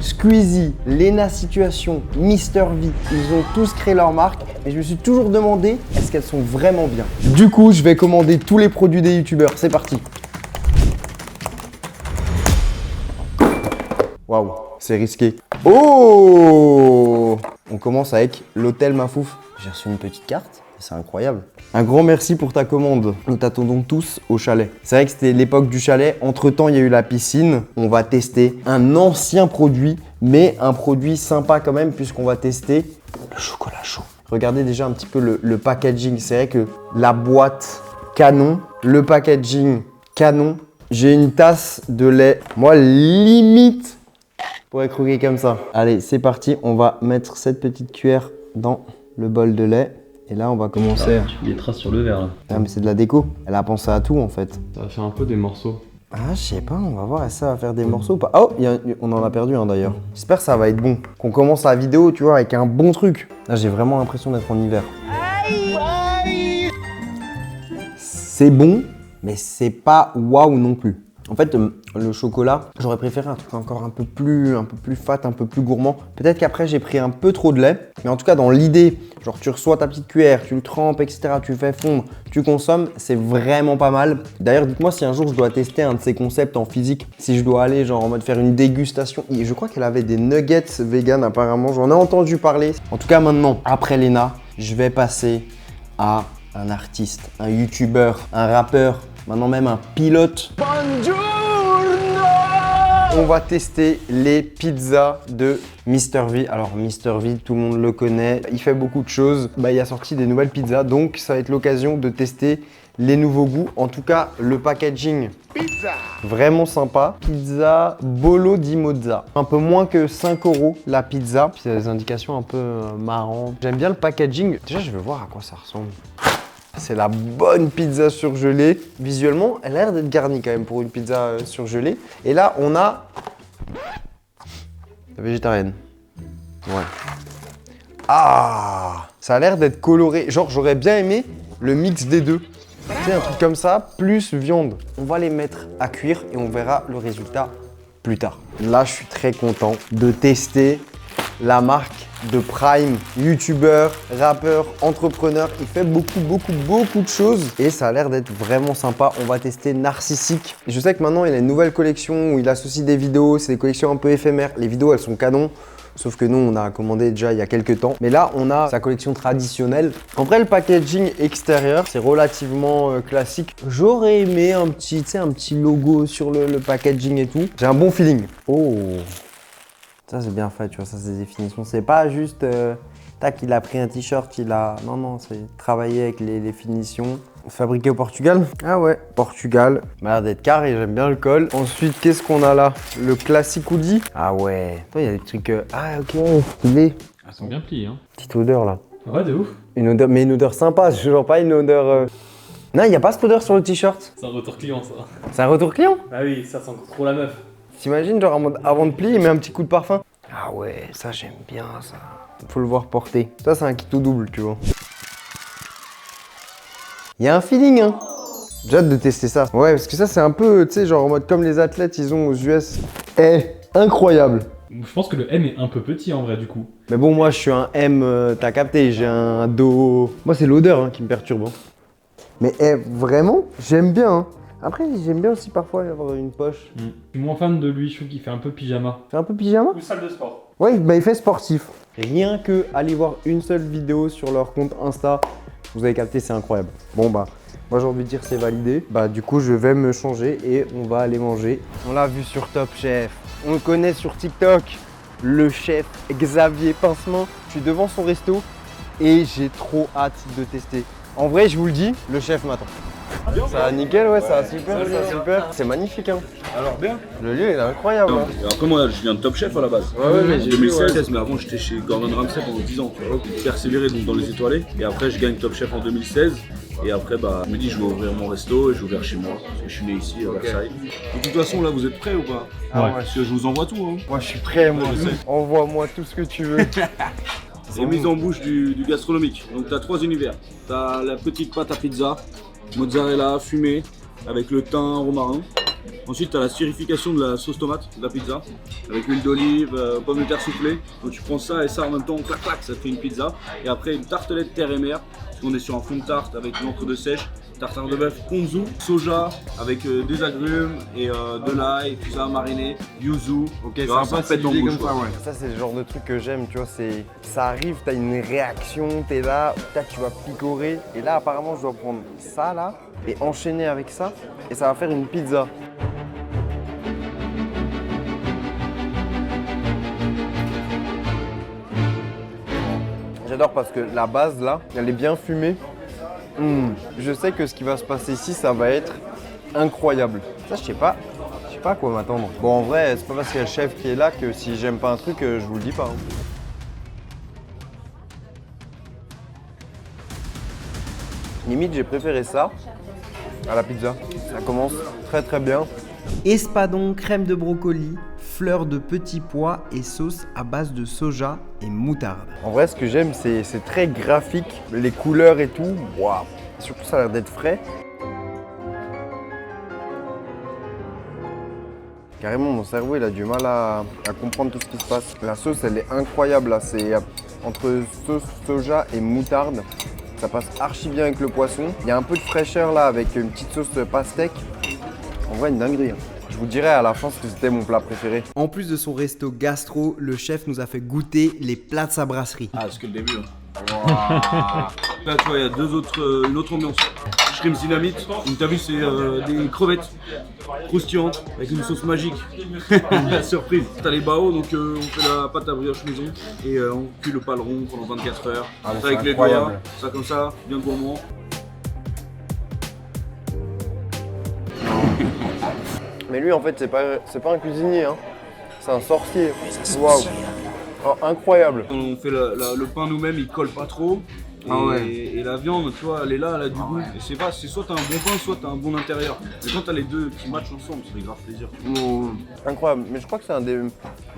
Squeezie, Lena Situation, Mister V, ils ont tous créé leur marque et je me suis toujours demandé est-ce qu'elles sont vraiment bien. Du coup, je vais commander tous les produits des youtubeurs. C'est parti. Waouh, c'est risqué. Oh! On commence avec l'hôtel Mafouf. J'ai reçu une petite carte. C'est incroyable. Un grand merci pour ta commande. Nous t'attendons tous au chalet. C'est vrai que c'était l'époque du chalet. Entre-temps, il y a eu la piscine. On va tester un ancien produit, mais un produit sympa quand même, puisqu'on va tester le chocolat chaud. Regardez déjà un petit peu le packaging. C'est vrai que la boîte, canon. Le packaging, canon. J'ai une tasse de lait. Moi, limite, je pourrais croquer comme ça. Allez, c'est parti. On va mettre cette petite cuillère dans le bol de lait. Et là, on va commencer. Des traces sur le verre là. Ah, mais c'est de la déco. Elle a pensé à tout en fait. Ça va faire un peu des morceaux. Ah, je sais pas, on va voir, ça va faire des morceaux ou pas. Oh, on en a perdu un d'ailleurs. J'espère que ça va être bon. Qu'on commence la vidéo, tu vois, avec un bon truc. Là, j'ai vraiment l'impression d'être en hiver. C'est bon, mais c'est pas waouh non plus. En fait, le chocolat, j'aurais préféré un truc encore un peu plus fat, un peu plus gourmand. Peut-être qu'après, j'ai pris un peu trop de lait. Mais en tout cas, dans l'idée, genre tu reçois ta petite cuillère, tu le trempes, etc. Tu fais fondre, tu consommes, c'est vraiment pas mal. D'ailleurs, dites-moi si un jour je dois tester un de ces concepts en physique. Si je dois aller genre en mode faire une dégustation. Et je crois qu'elle avait des nuggets vegan apparemment. J'en ai entendu parler. En tout cas, maintenant, après Lena, je vais passer à un artiste, un youtubeur, un rappeur. Maintenant même un pilote. Buongiorno! On va tester les pizzas de Mister V. Alors Mister V, tout le monde le connaît. Il fait beaucoup de choses. Il a sorti des nouvelles pizzas. Donc ça va être l'occasion de tester les nouveaux goûts. En tout cas, le packaging. Pizza! Vraiment sympa. Pizza Bolo di Mozza. Un peu moins que 5 € la pizza. Puis il y a des indications un peu marrantes. J'aime bien le packaging. Déjà, je vais voir à quoi ça ressemble. C'est la bonne pizza surgelée. Visuellement, elle a l'air d'être garnie quand même pour une pizza surgelée. Et là, on a la végétarienne. Ouais. Ah! Ça a l'air d'être coloré. Genre, j'aurais bien aimé le mix des deux. Tu sais, un truc comme ça, plus viande. On va les mettre à cuire et on verra le résultat plus tard. Là, je suis très content de tester la marque de Prime, youtubeur, rappeur, entrepreneur. Il fait beaucoup de choses et ça a l'air d'être vraiment sympa. On va tester Narcissique. Je sais que maintenant il a une nouvelle collection où il associe des vidéos. C'est des collections un peu éphémères. Les vidéos elles sont canon. Sauf que nous, on a commandé déjà il y a quelques temps. Mais là, on a sa collection traditionnelle. En vrai, le packaging extérieur, c'est relativement classique. J'aurais aimé un petit logo sur le packaging et tout. J'ai un bon feeling. Oh! Ça c'est bien fait, tu vois, ça c'est des finitions. C'est pas juste, tac, il a pris un t-shirt, il a... Non, c'est travailler avec les finitions. Fabriqué au Portugal. Ah ouais, Portugal. Il m'a l'air d'être carré, j'aime bien le col. Ensuite, qu'est-ce qu'on a là? Le classique hoodie. Ah ouais. Il y a des trucs... Ah ok, stylé. Elles sont bien pliées, hein. Petite odeur là. Ouais, de ouf. Une odeur, mais une odeur sympa, genre pas une odeur... Non, il n'y a pas cette odeur sur le t-shirt. C'est un retour client, ça. C'est un retour client? Ah oui, ça sent trop la meuf. T'imagines, genre en mode avant de plier, il met un petit coup de parfum. Ah ouais, ça j'aime bien ça. Faut le voir porter. Ça c'est un kit au double, tu vois. Il y a un feeling, hein. J'ai hâte de tester ça. Ouais, parce que ça c'est un peu, tu sais, genre en mode comme les athlètes ils ont aux US. Incroyable. Je pense que le M est un peu petit en vrai du coup. Mais bon, moi je suis un M, t'as capté, j'ai un dos. Moi c'est l'odeur hein, qui me perturbe. Mais vraiment, j'aime bien. Hein. Après, j'aime bien aussi parfois avoir une poche. Je suis moins fan de lui, je trouve qu'il fait un peu pyjama. Fait un peu pyjama? Ou salle de sport. Ouais, bah il fait sportif. Rien que aller voir une seule vidéo sur leur compte Insta, vous avez capté, c'est incroyable. Bon bah, moi j'ai envie de dire c'est validé. Bah du coup, je vais me changer et on va aller manger. On l'a vu sur Top Chef, on le connaît sur TikTok, le chef Xavier Pincement. Je suis devant son resto et j'ai trop hâte de tester. En vrai, je vous le dis, le chef m'attend. Ça va nickel, ouais, ça va super, ça va super. C'est magnifique, hein. Alors bien. Le lieu, il est incroyable. Hein. Après moi, je viens de Top Chef à la base. Ouais, mais j'ai 2016, vu, mais avant j'étais chez Gordon Ramsay pendant 10 ans. Tu vois, persévéré donc dans les étoilés. Et après, je gagne Top Chef en 2016. Et après, bah, je me dis, je vais ouvrir mon resto et je vais ouvrir chez moi. Parce que je suis né ici, à Versailles. De toute façon, là, vous êtes prêts ou pas? Ah ouais. Parce que je vous envoie tout. Hein. Moi, je suis prêt, moi. Ouais, je sais. Envoie-moi tout ce que tu veux. C'est mise en bouche du gastronomique. Donc tu as 3 univers. Tu as la petite pâte à pizza, mozzarella fumée, avec le thym romarin. Ensuite, tu as la stérification de la sauce tomate de la pizza, avec huile d'olive, pommes de terre soufflées. Donc tu prends ça et ça en même temps, clac clac, ça te fait une pizza. Et après une tartelette terre et mer, parce qu'on est sur un fond de tarte avec une entre-deux sèche, tartare de bœuf ponzu, soja avec des agrumes et de l'ail, tout ça mariné, yuzu. Ok, Tu vois, ça pète en bouche, quoi. Ça, c'est le genre de truc que j'aime, tu vois. Ça arrive, t'as une réaction, t'es là, tac, tu vas picorer. Et là, apparemment, je dois prendre ça, là, et enchaîner avec ça. Et ça va faire une pizza. J'adore parce que la base, là, elle est bien fumée. Je sais que ce qui va se passer ici, ça va être incroyable. Ça, je sais pas à quoi m'attendre. Bon, en vrai, c'est pas parce qu'il y a le chef qui est là que si j'aime pas un truc, je vous le dis pas. Limite, j'ai préféré ça à la pizza. Ça commence très très bien. Espadon, crème de brocoli, fleurs de petits pois et sauce à base de soja et moutarde. En vrai, ce que j'aime, c'est très graphique. Les couleurs et tout, waouh. Surtout, ça a l'air d'être frais. Carrément, mon cerveau, il a du mal à comprendre tout ce qui se passe. La sauce, elle est incroyable, là. C'est entre sauce soja et moutarde. Ça passe archi bien avec le poisson. Il y a un peu de fraîcheur, là, avec une petite sauce pastèque. En vrai, une dinguerie. Je vous dirai à la fin ce que c'était mon plat préféré. En plus de son resto gastro, le chef nous a fait goûter les plats de sa brasserie. Ah, c'est que le début. Là, tu vois, il y a une autre ambiance. Shrimp dynamite. Donc, t'as vu, c'est des crevettes croustillantes avec une sauce magique. La surprise. T'as les bao, donc on fait la pâte à brioche maison et on cuit le paleron pendant 24 heures. Ah, ça avec les doigts, ça comme ça, bien gourmand. Mais lui, en fait, c'est pas un cuisinier, hein. C'est un sorcier. Waouh. Oh, incroyable. On fait le pain nous-mêmes, il colle pas trop. Et la viande, tu vois, elle est là, elle a du goût. Et c'est soit t'as un bon pain, soit t'as un bon intérieur. Mais quand t'as les deux qui matchent ensemble, ça fait grave plaisir. Incroyable. Mais je crois que c'est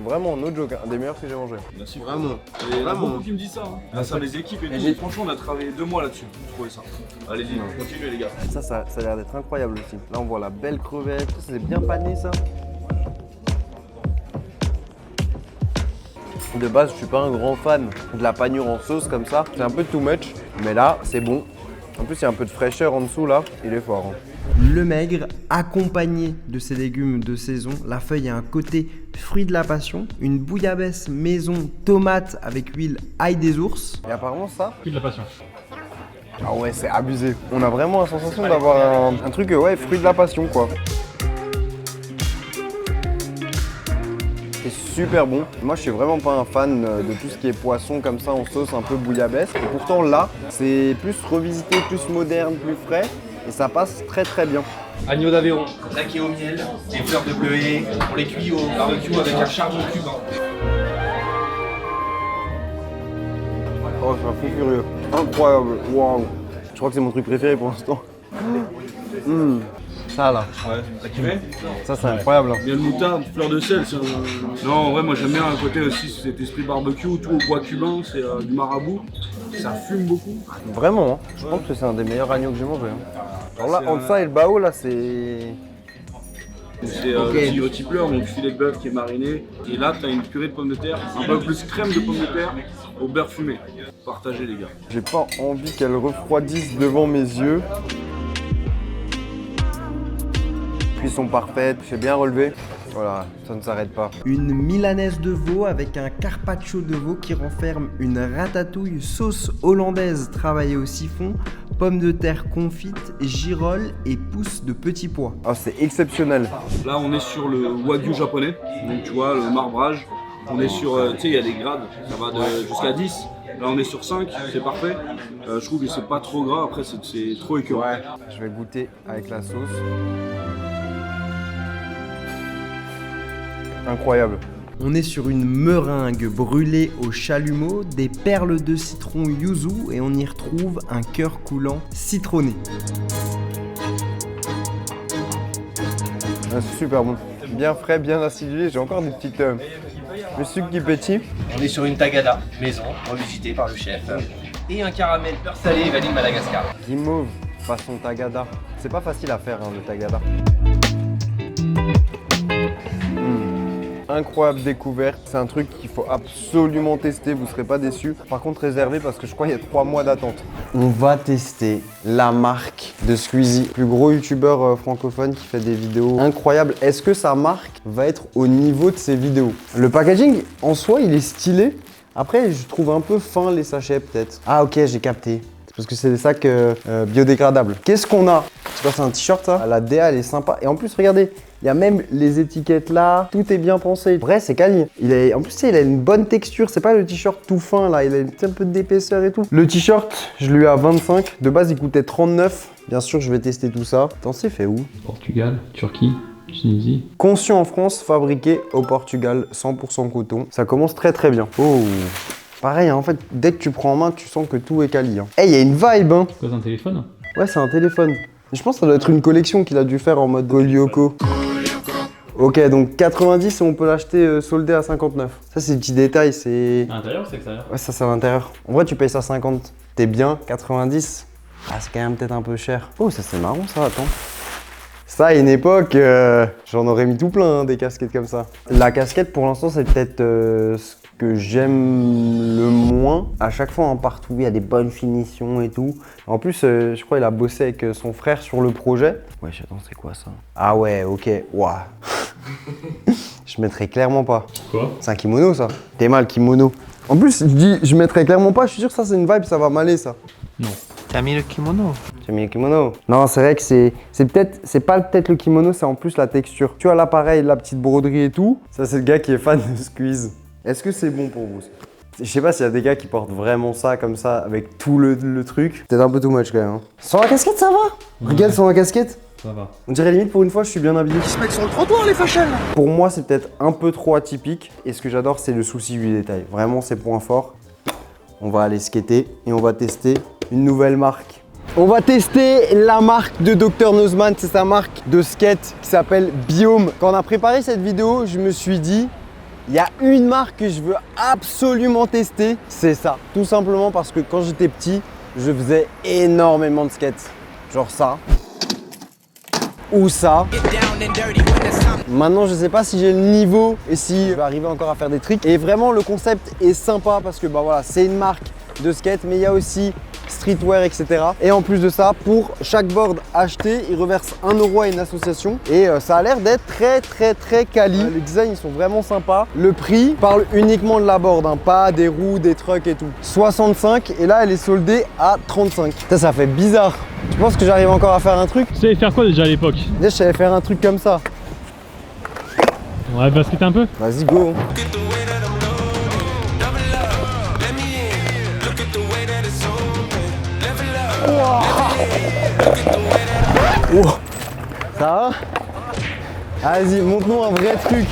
vraiment, no joke, un des meilleurs que j'ai mangé. Merci, vraiment. Il y en a beaucoup qui me disent ça. Hein. Ça, les équipes et tout. Franchement, on a travaillé 2 mois là-dessus pour trouver ça. Allez-y, continuez les gars. Ça a l'air d'être incroyable aussi. Là, on voit la belle crevette. Ça, c'est bien pané, ça. De base, je suis pas un grand fan de la panure en sauce comme ça. C'est un peu too much, mais là, c'est bon. En plus, il y a un peu de fraîcheur en dessous, là. Il est fort. Hein. Le maigre, accompagné de ses légumes de saison. La feuille a un côté fruit de la passion. Une bouillabaisse maison tomate avec huile ail des ours. Et apparemment, ça... Fruit de la passion. Ah ouais, c'est abusé. On a vraiment la sensation d'avoir un truc, ouais, fruit de la passion, quoi. C'est super bon. Moi, je suis vraiment pas un fan de tout ce qui est poisson comme ça en sauce un peu bouillabaisse. Et pourtant là, c'est plus revisité, plus moderne, plus frais. Et ça passe très très bien. Agneau d'Aveyron, laqué au miel, des fleurs de bleuet, on les cuit au barbecue avec un charbon cubain. Oh, je suis un fou furieux. Incroyable. Waouh. Je crois que c'est mon truc préféré pour l'instant. Ça là. Ouais, t'as kiffé? Ça, c'est incroyable. Hein. Bien de moutarde, fleur de sel. Non, en vrai, moi j'aime bien un côté aussi, cet esprit barbecue, tout au bois cubain, c'est du marabout. Ça fume beaucoup. Vraiment, hein. Je pense que c'est un des meilleurs agneaux que j'ai mangé. Hein. Alors là, entre ça et le bao, là, c'est... C'est le rôti pleur, donc filet de bœuf qui est mariné. Et là, t'as une purée de pommes de terre, un peu plus crème de pommes de terre au beurre fumé. Partagez les gars. J'ai pas envie qu'elle refroidisse devant mes yeux. Cuisson parfaite, c'est bien relevé. Voilà, ça ne s'arrête pas. Une milanaise de veau avec un carpaccio de veau qui renferme une ratatouille sauce hollandaise travaillée au siphon, pommes de terre confites, girolles et pousses de petits pois. Ah, c'est exceptionnel. Là, on est sur le wagyu japonais, donc tu vois, le marbrage. On est sur, tu sais, il y a des grades, ça va jusqu'à 10. Là, on est sur 5, c'est parfait. Je trouve que c'est pas trop gras, après, c'est trop écœurant. Ouais, je vais goûter avec la sauce. Incroyable. On est sur une meringue brûlée au chalumeau, des perles de citron yuzu et on y retrouve un cœur coulant citronné. Ah, c'est super bon. Bien frais, bien acidulé. J'ai encore des petites... le sucre qui pétille. On est sur une tagada maison, revisitée par le chef. Et un caramel beurre salé et vanille Madagascar. Guimauve, façon tagada. C'est pas facile à faire, hein, le tagada. incroyable découverte. C'est un truc qu'il faut absolument tester, vous serez pas déçus. Par contre, réservez parce que je crois qu'il y a 3 mois d'attente. On va tester la marque de Squeezie, plus gros youtubeur francophone qui fait des vidéos incroyables. Est-ce que sa marque va être au niveau de ses vidéos? Le packaging, en soi, il est stylé. Après, je trouve un peu fin les sachets peut-être. Ah ok, j'ai capté. C'est parce que c'est des sacs biodégradables. Qu'est-ce qu'on a? C'est quoi, c'est un t-shirt ça? La DA, elle est sympa. Et en plus, regardez, il y a même les étiquettes là. Tout est bien pensé. Vrai, c'est quali. En plus, il a une bonne texture. C'est pas le t-shirt tout fin là. Il a un petit peu d'épaisseur et tout. Le t-shirt, je lui ai à 25. De base, il coûtait 39. Bien sûr, je vais tester tout ça. Attends, c'est fait où? Portugal, Turquie, Tunisie. Conçu en France, fabriqué au Portugal, 100% coton. Ça commence très très bien. Oh, pareil, hein, en fait, dès que tu prends en main, tu sens que tout est quali. Hein. Hey, il y a une vibe, hein. Quoi, c'est un téléphone? Ouais, c'est un téléphone. Je pense que ça doit être une collection qu'il a dû faire en mode Golyoko. Ok, donc 90 et on peut l'acheter soldé à 59. Ça, c'est des petits détails, c'est... À l'intérieur ou c'est extérieur? Ouais, ça, c'est à l'intérieur. En vrai, tu payes ça 50. T'es bien, 90. Ah, c'est quand même peut-être un peu cher. Oh, ça, c'est marrant, ça, attends. Ça, à une époque, j'en aurais mis tout plein, hein, des casquettes comme ça. La casquette, pour l'instant, c'est peut-être ce que j'aime le moins. À chaque fois, hein, partout, il y a des bonnes finitions et tout. En plus, je crois qu'il a bossé avec son frère sur le projet. Ouais, attends, c'est quoi ça? Ah ouais, ok, ouah. Je mettrais clairement pas. Quoi? C'est un kimono, ça. T'es mal, kimono. En plus, je dis, je mettrais clairement pas. Je suis sûr que ça, c'est une vibe, ça va m'aller, ça. Non. T'as mis le kimono? J'ai mis le kimono. Non, c'est vrai que c'est pas peut-être le kimono, c'est en plus la texture. Tu vois là, pareil, la petite broderie et tout. Ça, c'est le gars qui est fan de Squeeze. Est-ce que c'est bon pour vous? Je sais pas s'il y a des gars qui portent vraiment ça comme ça avec tout le truc. Peut-être un peu too much quand même. Hein. Sans la casquette, ça va? Regarde sans la casquette. Ça va. On dirait limite pour une fois, je suis bien habillé. Ils se mettent sur le trottoir, les fachels. Pour moi, c'est peut-être un peu trop atypique. Et ce que j'adore, c'est le souci du détail. Vraiment, c'est point fort. On va aller skater et on va tester une nouvelle marque. On va tester la marque de Dr Nozman, c'est sa marque de skate qui s'appelle Biome. Quand on a préparé cette vidéo, je me suis dit, il y a une marque que je veux absolument tester, c'est ça. Tout simplement parce que quand j'étais petit, je faisais énormément de skate. Genre ça. Ou ça. Maintenant, je sais pas si j'ai le niveau et si je vais arriver encore à faire des tricks. Et vraiment, le concept est sympa parce que bah voilà, c'est une marque de skate, mais il y a aussi streetwear, etc. Et en plus de ça, pour chaque board acheté, ils reversent 1 € à une association. Et ça a l'air d'être très quali. Les designs, ils sont vraiment sympas. Le prix parle uniquement de la board, hein, pas des roues, des trucks et tout. 65 et là, elle est soldée à 35. Ça fait bizarre. Tu penses que j'arrive encore à faire un truc? Tu savais faire quoi déjà à l'époque? Déjà, je savais faire un truc comme ça. Ouais, bah skater un peu. Vas-y, go. Wow. Ça va? Vas-y, montre-nous un vrai truc.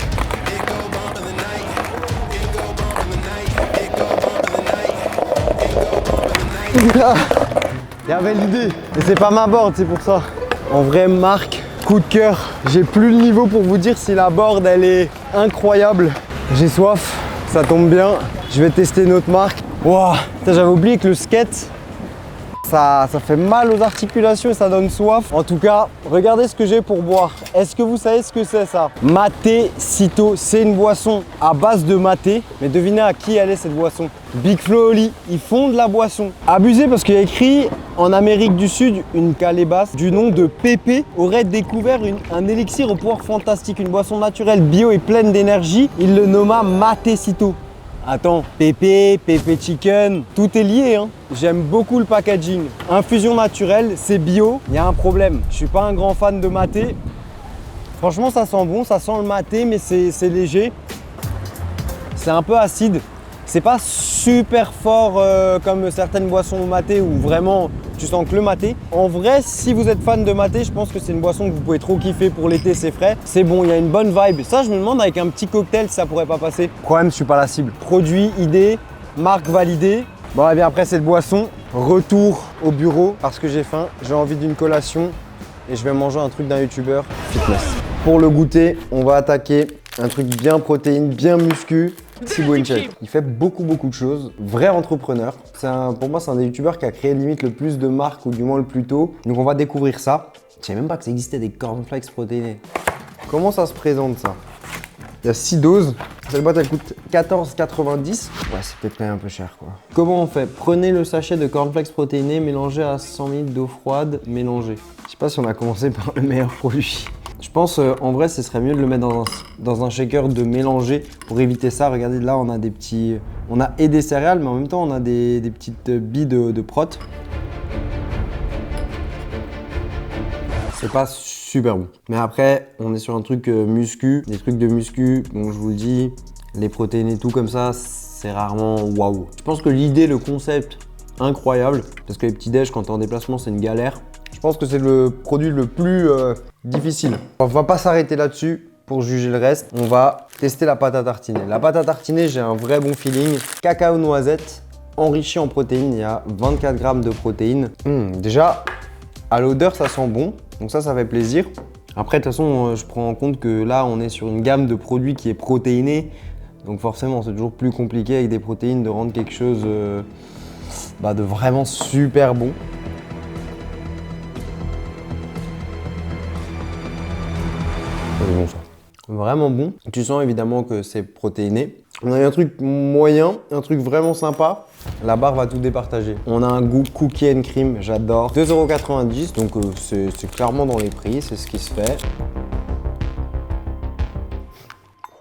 Il y avait l'idée. Et c'est pas ma board, c'est pour ça. En vrai, marque, coup de cœur. J'ai plus le niveau pour vous dire si la board, elle est incroyable. J'ai soif, ça tombe bien. Je vais tester une autre marque. Wow. J'avais oublié que le skate, ça fait mal aux articulations et ça donne soif. En tout cas, regardez ce que j'ai pour boire. Est-ce que vous savez ce que c'est ça? Maté Cito, c'est une boisson à base de maté. Mais devinez à qui elle est cette boisson? Big Flo Oli, ils font de la boisson. Abusé parce qu'il y a écrit en Amérique du Sud, une calebasse du nom de Pépé aurait découvert un élixir au pouvoir fantastique, une boisson naturelle, bio et pleine d'énergie. Il le nomma Maté Cito. Attends, Pépé Chicken, tout est lié, hein. J'aime beaucoup le packaging. Infusion naturelle, c'est bio. Il y a un problème, je suis pas un grand fan de maté. Franchement, ça sent bon, ça sent le maté, mais c'est léger. C'est un peu acide. C'est pas super fort comme certaines boissons maté où vraiment tu sens que le maté. En vrai, si vous êtes fan de maté, je pense que c'est une boisson que vous pouvez trop kiffer pour l'été, c'est frais. C'est bon, il y a une bonne vibe. Ça, je me demande avec un petit cocktail si ça pourrait pas passer. Problème, je suis pas la cible. Produit, idée, marque validée. Bon, et bien après cette boisson, retour au bureau parce que j'ai faim, j'ai envie d'une collation et je vais manger un truc d'un youtubeur fitness. Pour le goûter, on va attaquer un truc bien protéine, bien muscu. Thibaut Inchek. Il fait beaucoup de choses. Vrai entrepreneur. Pour moi, c'est un des youtubeurs qui a créé limite le plus de marques ou du moins le plus tôt. Donc on va découvrir ça. Je savais même pas que ça existait des cornflakes protéinés. Comment ça se présente ça? Il y a 6 doses. Cette boîte, elle coûte 14,90. Ouais, c'est peut-être quand même un peu cher, quoi. Comment on fait? Prenez le sachet de cornflakes protéinés, mélangez à 100 ml d'eau froide, mélangez. Je sais pas si on a commencé par le meilleur produit. Je pense, en vrai, ce serait mieux de le mettre dans un shaker, de mélanger pour éviter ça. Regardez, là, on a des petits... On a et des céréales, mais en même temps, on a des petites billes de prot. C'est pas super bon. Mais après, on est sur un truc muscu. Des trucs de muscu, bon, je vous le dis, les protéines et tout comme ça, c'est rarement waouh. Je pense que l'idée, le concept, incroyable. Parce que les petits déj, quand t'es en déplacement, c'est une galère. Je pense que c'est le produit le plus difficile. On va pas s'arrêter là-dessus pour juger le reste. On va tester la pâte à tartiner. La pâte à tartiner, j'ai un vrai bon feeling. Cacao noisette, enrichi en protéines. Il y a 24 grammes de protéines. Déjà, à l'odeur, ça sent bon. Donc ça fait plaisir. Après, de toute façon, je prends en compte que là, on est sur une gamme de produits qui est protéinée. Donc forcément, c'est toujours plus compliqué avec des protéines de rendre quelque chose de vraiment super bon. C'est bon ça. Vraiment bon. Tu sens évidemment que c'est protéiné. On a un truc moyen, un truc vraiment sympa. La barre va tout départager. On a un goût cookie and cream, j'adore. 2,90 €, donc c'est clairement dans les prix, c'est ce qui se fait.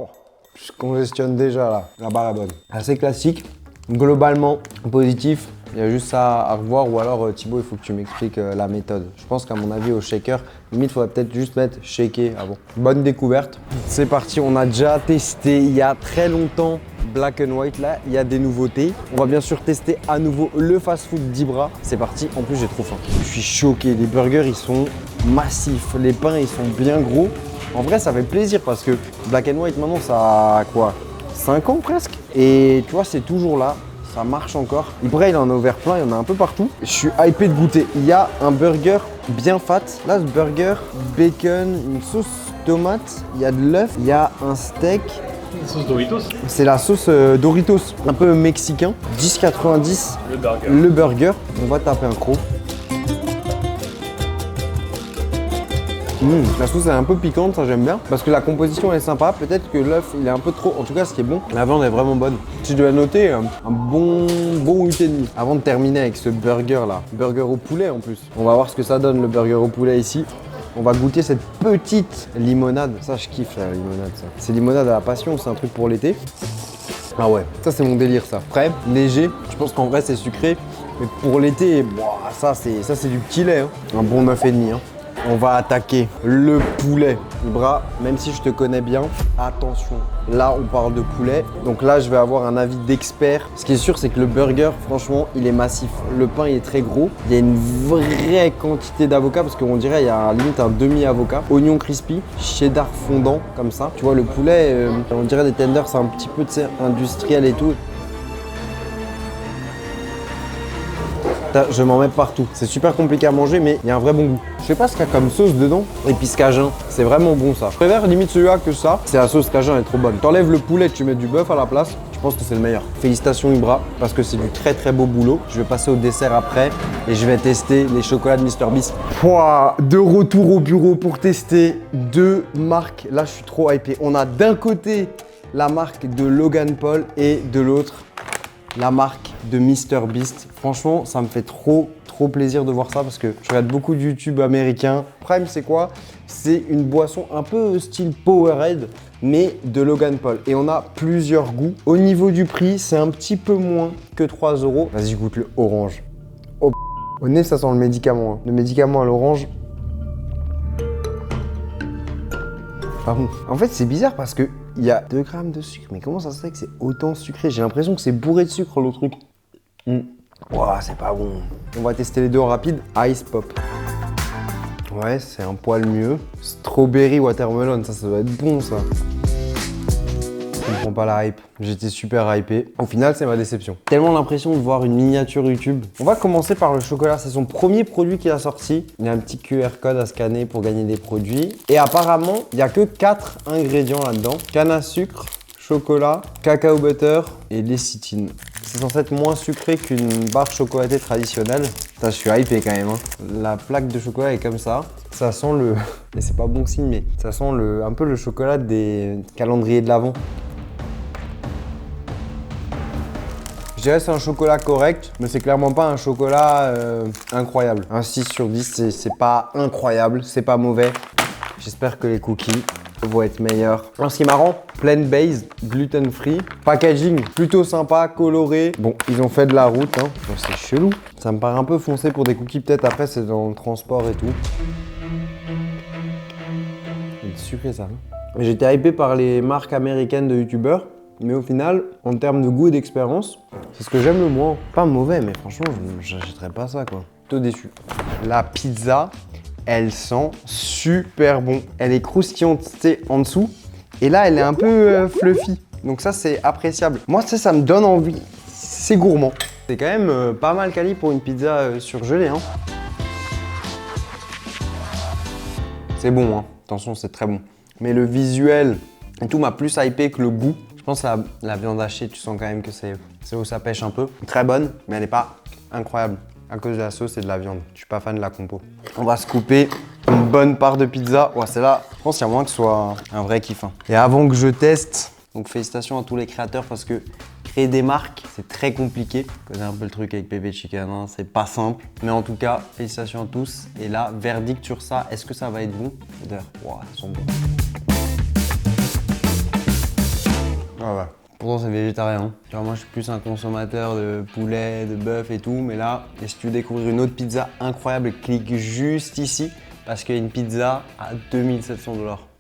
Oh, je congestionne déjà là, la barre est bonne. Assez classique, globalement positif. Il y a juste ça à revoir ou alors Thibaut, il faut que tu m'expliques la méthode. Je pense qu'à mon avis au shaker, limite il faudrait peut-être juste mettre shaker avant. Bonne découverte. C'est parti, on a déjà testé il y a très longtemps Black and White. Là, il y a des nouveautés. On va bien sûr tester à nouveau le fast-food d'Ibra. C'est parti, en plus j'ai trop faim. Je suis choqué, les burgers ils sont massifs, les pains ils sont bien gros. En vrai ça fait plaisir parce que Black and White maintenant ça a quoi, 5 ans presque. Et tu vois c'est toujours là. Ça marche encore. Ibra, il en a ouvert plein, il y en a un peu partout. Je suis hypé de goûter. Il y a un burger bien fat. Là, ce burger, bacon, une sauce tomate, il y a de l'œuf, il y a un steak. La sauce Doritos. C'est la sauce Doritos, un peu mexicain. 10,90 Le burger. le burger. On va taper un croc. La sauce est un peu piquante, ça j'aime bien. Parce que la composition elle est sympa. Peut-être que l'œuf il est un peu trop. En tout cas, ce qui est bon, la viande est vraiment bonne. Si je dois noter, un bon 8,5. Avant de terminer avec ce burger là, burger au poulet en plus. On va voir ce que ça donne le burger au poulet ici. On va goûter cette petite limonade. Ça, je kiffe la limonade, ça. C'est limonade à la passion, c'est un truc pour l'été. Ah ouais, ça c'est mon délire ça. Frais, léger. Je pense qu'en vrai c'est sucré. Mais pour l'été, ça c'est du petit lait. Hein. Un bon 9,5. Hein. On va attaquer le poulet. Ibra, même si je te connais bien, attention. Là, on parle de poulet. Donc là, je vais avoir un avis d'expert. Ce qui est sûr, c'est que le burger, franchement, il est massif. Le pain, il est très gros. Il y a une vraie quantité d'avocat parce qu'on dirait il y a limite un demi-avocat. Oignon crispy, cheddar fondant, comme ça. Tu vois, le poulet, on dirait des tenders, c'est un petit peu industriel et tout. Je m'en mets partout. C'est super compliqué à manger, mais il y a un vrai bon goût. Je sais pas ce qu'il y a comme sauce dedans. Épice cajun, c'est vraiment bon ça. Je préfère limite celui-là que ça. C'est la sauce cajun, elle est trop bonne. T'enlèves le poulet, tu mets du bœuf à la place. Je pense que c'est le meilleur. Félicitations Ibra, parce que c'est du très très beau boulot. Je vais passer au dessert après et je vais tester les chocolats de Mr Beast. De retour au bureau pour tester deux marques. Là, je suis trop hypé. On a d'un côté la marque de Logan Paul et de l'autre la marque de Mr Beast. Franchement, ça me fait trop plaisir de voir ça parce que je regarde beaucoup de YouTube américain. Prime, c'est quoi? C'est une boisson un peu style Powerade, mais de Logan Paul. Et on a plusieurs goûts. Au niveau du prix, c'est un petit peu moins que 3 €. Vas-y, goûte le orange. Oh, au nez, ça sent le médicament. Hein. Le médicament à l'orange. Pardon. En fait, c'est bizarre parce que il y a 2 grammes de sucre. Mais comment ça se fait que c'est autant sucré? J'ai l'impression que c'est bourré de sucre le truc. Ouah, c'est pas bon. On va tester les deux en rapide. Ice Pop. Ouais, c'est un poil mieux. Strawberry Watermelon, ça doit être bon ça. Je comprends pas la hype. J'étais super hypé. Au final, c'est ma déception. Tellement l'impression de voir une miniature YouTube. On va commencer par le chocolat. C'est son premier produit qu'il a sorti. Il y a un petit QR code à scanner pour gagner des produits. Et apparemment, il n'y a que 4 ingrédients là-dedans. Canne à sucre, chocolat, cacao butter et lécithine. C'est censé être moins sucré qu'une barre chocolatée traditionnelle. Putain, je suis hypé quand même. Hein. La plaque de chocolat est comme ça. Ça sent le... Et c'est pas bon signe, mais ça sent un peu le chocolat des calendriers de l'Avent. Je dirais que c'est un chocolat correct, mais c'est clairement pas un chocolat incroyable. Un 6 sur 10, c'est pas incroyable, c'est pas mauvais. J'espère que les cookies vont être meilleurs. Alors, ce qui est marrant, plant-based, gluten-free, packaging plutôt sympa, coloré. Bon, ils ont fait de la route, hein. Bon, c'est chelou. Ça me paraît un peu foncé pour des cookies, peut-être après c'est dans le transport et tout. C'est sucré ça. J'étais hypé par les marques américaines de youtubeurs. Mais au final, en termes de goût et d'expérience, c'est ce que j'aime le moins. Pas mauvais, mais franchement, je n'achèterais pas ça, quoi. Plutôt déçu. La pizza, elle sent super bon. Elle est croustillante, tu sais, en dessous. Et là, elle est un peu fluffy. Donc ça, c'est appréciable. Moi, ça me donne envie. C'est gourmand. C'est quand même pas mal quali pour une pizza surgelée, hein. C'est bon, hein. Attention, c'est très bon. Mais le visuel et tout m'a plus hypé que le goût. Je pense que la viande hachée, tu sens quand même que c'est où ça pêche un peu. Très bonne, mais elle n'est pas incroyable à cause de la sauce et de la viande. Je suis pas fan de la compo. On va se couper une bonne part de pizza. Ouais, celle-là, je pense qu'il y a moins que ce soit un vrai kiff, hein. Et avant que je teste, donc félicitations à tous les créateurs parce que créer des marques, c'est très compliqué. Je connais un peu le truc avec Pepe Chicken, hein, c'est pas simple. Mais en tout cas, félicitations à tous. Et là, verdict sur ça, est-ce que ça va être bon? D'ailleurs, wow, elles sont bonnes. Ah ouais. Pourtant c'est végétarien. Genre moi je suis plus un consommateur de poulet, de bœuf et tout, mais là, et si tu veux découvrir une autre pizza incroyable, clique juste ici parce qu'il y a une pizza à 2700 $.